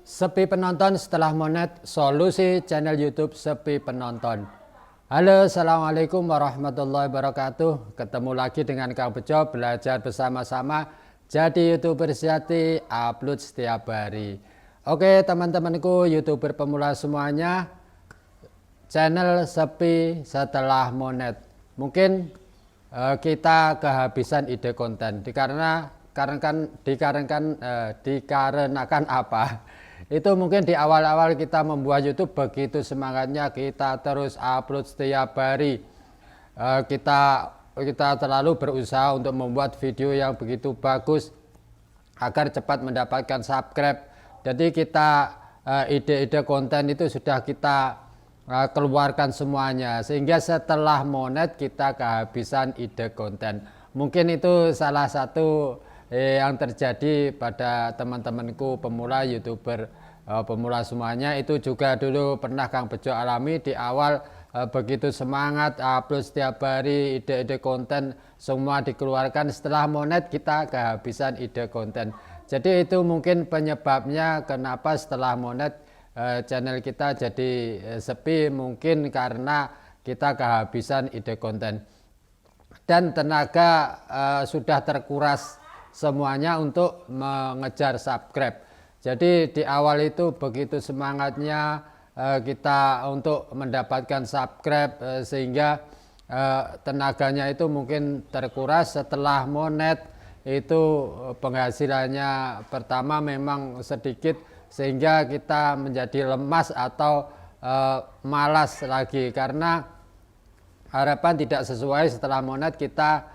Sepi penonton setelah monet, solusi channel YouTube sepi penonton. Halo, assalamualaikum warahmatullahi wabarakatuh. Ketemu lagi dengan Kang Bejo, belajar bersama-sama jadi YouTuber sejati, upload setiap hari. Oke teman-temanku YouTuber pemula semuanya, channel sepi setelah monet. Mungkin kita kehabisan ide konten dikarenakan apa? Itu mungkin di awal-awal kita membuat YouTube begitu semangatnya, kita terus upload setiap hari. Kita terlalu berusaha untuk membuat video yang begitu bagus agar cepat mendapatkan subscribe. Jadi kita ide-ide konten itu sudah kita keluarkan semuanya, sehingga setelah monet kita kehabisan ide konten. Mungkin itu salah satu yang terjadi pada teman-temanku pemula YouTuber pemula semuanya. Itu juga dulu pernah Kang Bejo alami di awal. Begitu semangat upload setiap hari, ide-ide konten semua dikeluarkan. Setelah monet kita kehabisan ide konten. Jadi itu mungkin penyebabnya kenapa setelah monet channel kita jadi sepi, mungkin karena kita kehabisan ide konten dan tenaga sudah terkuras semuanya untuk mengejar subscribe. Jadi di awal itu begitu semangatnya kita untuk mendapatkan subscribe, sehingga tenaganya itu mungkin terkuras. Setelah monet itu penghasilannya pertama memang sedikit, sehingga kita menjadi lemas atau malas lagi karena harapan tidak sesuai. Setelah monet kita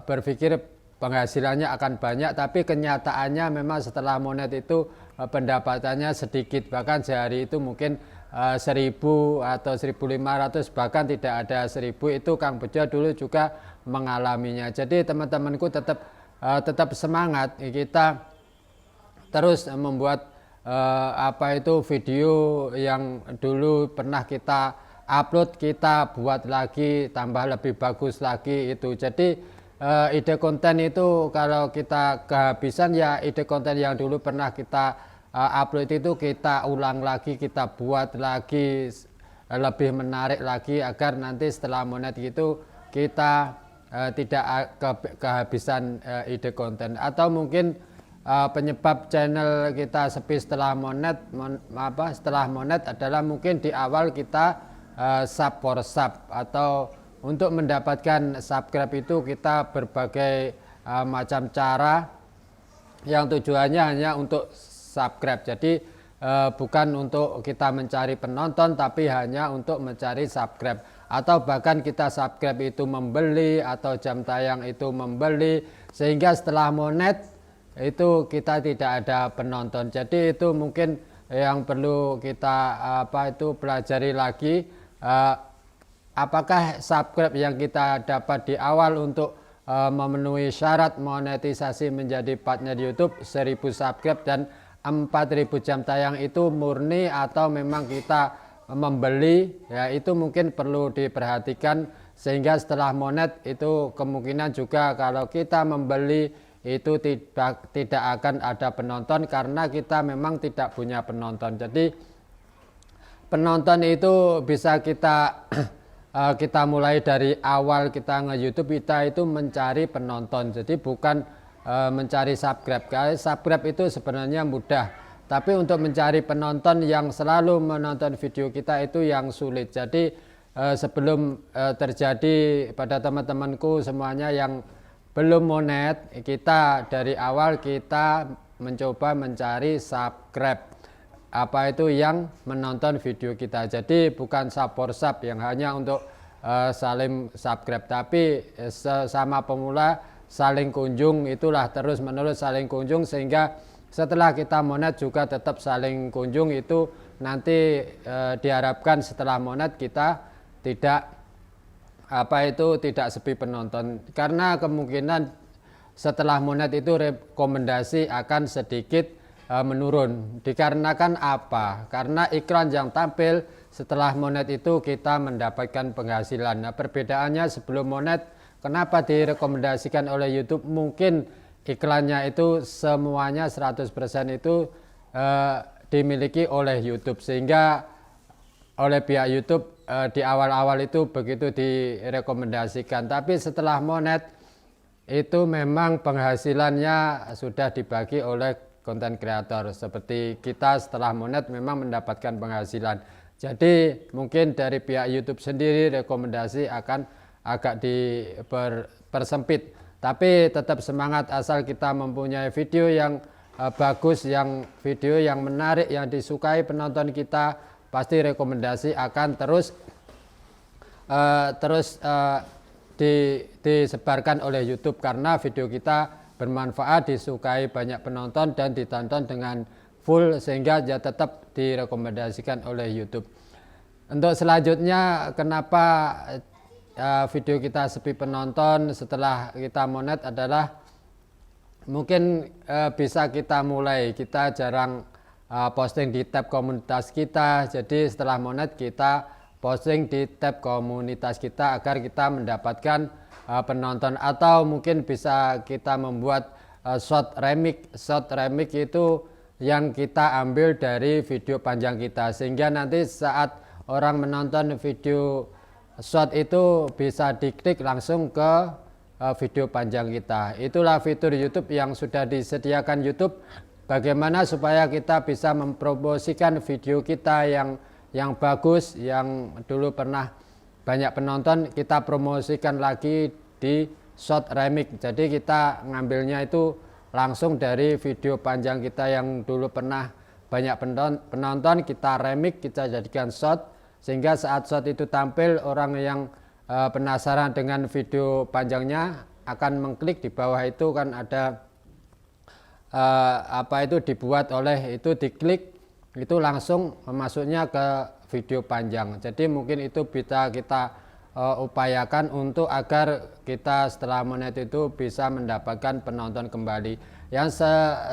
berpikir penghasilannya akan banyak, tapi kenyataannya memang setelah monet itu pendapatannya sedikit, bahkan sehari itu mungkin 1.000 atau 1.500, bahkan tidak ada 1.000. Itu Kang Bejo dulu juga mengalaminya. Jadi teman-temanku tetap semangat, kita terus membuat video yang dulu pernah kita upload, kita buat lagi, tambah lebih bagus lagi itu. Jadi ide konten itu kalau kita kehabisan, ya ide konten yang dulu pernah kita upload itu kita ulang lagi, kita buat lagi lebih menarik lagi, agar nanti setelah monet itu kita tidak kehabisan ide konten. Atau mungkin penyebab channel kita sepi setelah monet adalah mungkin di awal kita sub for sub, atau untuk mendapatkan subscribe itu kita berbagai macam cara yang tujuannya hanya untuk subscribe. Jadi bukan untuk kita mencari penonton, tapi hanya untuk mencari subscribe. Atau bahkan kita subscribe itu membeli, atau jam tayang itu membeli, sehingga setelah monet itu kita tidak ada penonton. Jadi itu mungkin yang perlu kita pelajari lagi. Apakah subscribe yang kita dapat di awal untuk memenuhi syarat monetisasi menjadi partner YouTube 1.000 subscribe dan 4.000 jam tayang itu murni, atau memang kita membeli? Ya, itu mungkin perlu diperhatikan, sehingga setelah monet itu kemungkinan juga kalau kita membeli itu tidak akan ada penonton, karena kita memang tidak punya penonton. Jadi penonton itu bisa kita mulai dari awal kita nge-YouTube, kita itu mencari penonton. Jadi bukan mencari subscribe. Subscribe itu sebenarnya mudah, tapi untuk mencari penonton yang selalu menonton video kita itu yang sulit. Jadi sebelum terjadi pada teman-temanku semuanya yang belum monet, kita dari awal kita mencoba mencari subscribe, apa itu yang menonton video kita. Jadi bukan sub for sub yang hanya untuk saling subscribe, tapi sesama pemula saling kunjung, itulah terus menerus saling kunjung, sehingga setelah kita monet juga tetap saling kunjung. Itu nanti diharapkan setelah monet kita tidak sepi penonton, karena kemungkinan setelah monet itu rekomendasi akan sedikit menurun. Dikarenakan apa? Karena iklan yang tampil setelah monet itu kita mendapatkan penghasilan. Nah, perbedaannya sebelum monet, kenapa direkomendasikan oleh YouTube? Mungkin iklannya itu semuanya 100% itu dimiliki oleh YouTube, sehingga oleh pihak YouTube di awal-awal itu begitu direkomendasikan. Tapi setelah monet itu memang penghasilannya sudah dibagi oleh konten kreator. Seperti kita setelah monet memang mendapatkan penghasilan. Jadi mungkin dari pihak YouTube sendiri rekomendasi akan agak dipersempit. Tapi tetap semangat, asal kita mempunyai video yang bagus, yang video yang menarik, yang disukai penonton kita, pasti rekomendasi akan terus disebarkan oleh YouTube, karena video kita bermanfaat, disukai banyak penonton dan ditonton dengan full, sehingga ya tetap direkomendasikan oleh YouTube. Untuk selanjutnya, kenapa video kita sepi penonton setelah kita monet adalah mungkin bisa kita mulai, kita jarang posting di tab komunitas kita. Jadi setelah monet kita posting di tab komunitas kita agar kita mendapatkan penonton, atau mungkin bisa kita membuat short remix. Short remix itu yang kita ambil dari video panjang kita, sehingga nanti saat orang menonton video short itu bisa diklik langsung ke video panjang kita. Itulah fitur YouTube yang sudah disediakan YouTube, bagaimana supaya kita bisa mempromosikan video kita yang bagus, yang dulu pernah banyak penonton, kita promosikan lagi di short remix. Jadi kita ngambilnya itu langsung dari video panjang kita yang dulu pernah banyak penonton, kita remix, kita jadikan short, sehingga saat short itu tampil, orang yang penasaran dengan video panjangnya akan mengklik di bawah itu kan ada dibuat oleh itu, diklik itu langsung masuknya ke video panjang. Jadi mungkin itu bisa kita upayakan untuk agar kita setelah monet itu bisa mendapatkan penonton kembali. Yang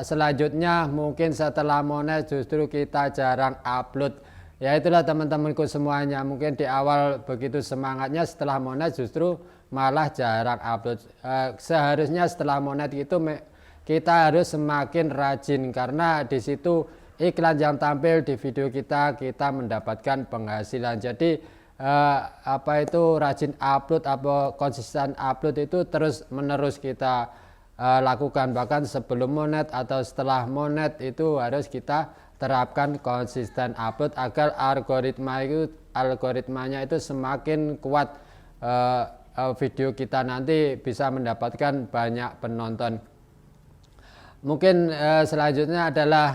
selanjutnya, mungkin setelah monet justru kita jarang upload. Ya itulah teman-temanku semuanya, mungkin di awal begitu semangatnya, setelah monet justru malah jarang upload. Seharusnya setelah monet itu kita harus semakin rajin, karena di situ iklan yang tampil di video kita mendapatkan penghasilan. Jadi rajin upload, konsisten upload itu terus menerus kita lakukan, bahkan sebelum monet atau setelah monet itu harus kita terapkan konsisten upload agar algoritmanya itu semakin kuat, video kita nanti bisa mendapatkan banyak penonton. Mungkin selanjutnya adalah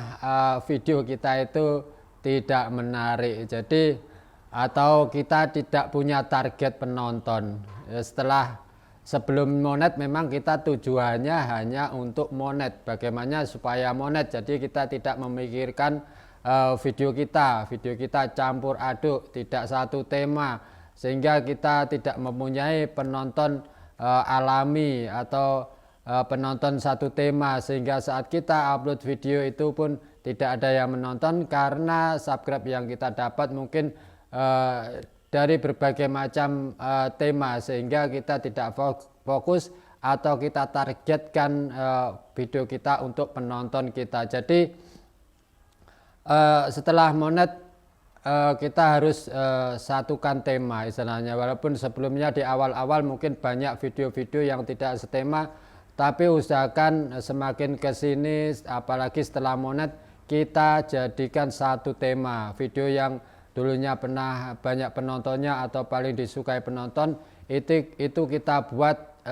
video kita itu tidak menarik, jadi atau kita tidak punya target penonton. Sebelum monet memang kita tujuannya hanya untuk monet, bagaimana supaya monet. Jadi kita tidak memikirkan video kita campur aduk, tidak satu tema, sehingga kita tidak mempunyai penonton alami atau penonton satu tema, sehingga saat kita upload video itu pun tidak ada yang menonton, karena subscribe yang kita dapat mungkin dari berbagai macam tema, sehingga kita tidak fokus atau kita targetkan video kita untuk penonton kita. Jadi setelah monet kita harus satukan tema istilahnya, walaupun sebelumnya di awal-awal mungkin banyak video-video yang tidak setema, tapi usahakan semakin kesini, apalagi setelah monet, kita jadikan satu tema. Video yang dulunya pernah banyak penontonnya atau paling disukai penonton, itu kita buat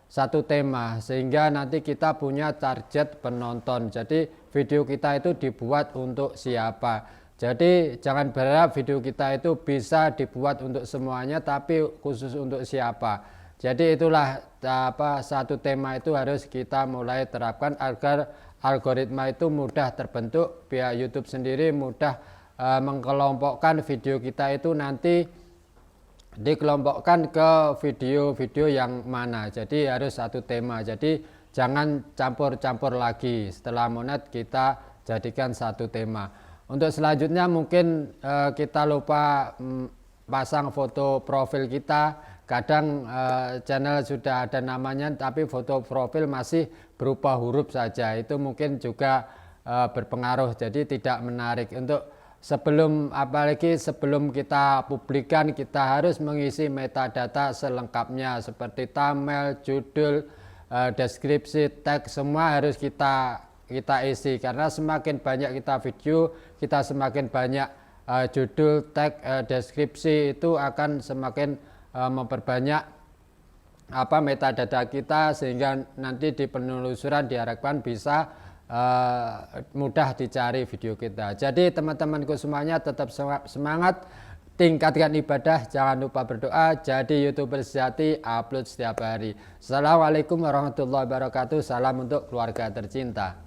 satu tema, sehingga nanti kita punya target penonton. Jadi video kita itu dibuat untuk siapa. Jadi jangan berharap video kita itu bisa dibuat untuk semuanya, tapi khusus untuk siapa. Jadi itulah satu tema itu harus kita mulai terapkan agar algoritma itu mudah terbentuk. Pihak YouTube sendiri mudah mengkelompokkan video kita itu nanti dikelompokkan ke video-video yang mana. Jadi harus satu tema. Jadi jangan campur-campur lagi. Setelah monet kita jadikan satu tema. Untuk selanjutnya mungkin kita lupa pasang foto profil kita. Kadang channel sudah ada namanya, tapi foto profil masih berupa huruf saja. Itu mungkin juga berpengaruh, jadi tidak menarik. Untuk apalagi sebelum kita publikan, kita harus mengisi metadata selengkapnya seperti thumbnail, judul, deskripsi, tag, semua harus kita isi, karena semakin banyak kita video, kita semakin banyak judul, tag, deskripsi, itu akan semakin memperbanyak metadata kita, sehingga nanti di penelusuran diharapkan bisa mudah dicari video kita. Jadi teman-temanku semuanya tetap semangat, tingkatkan ibadah, jangan lupa berdoa, jadi YouTuber sejati, upload setiap hari. Assalamualaikum warahmatullahi wabarakatuh, salam untuk keluarga tercinta.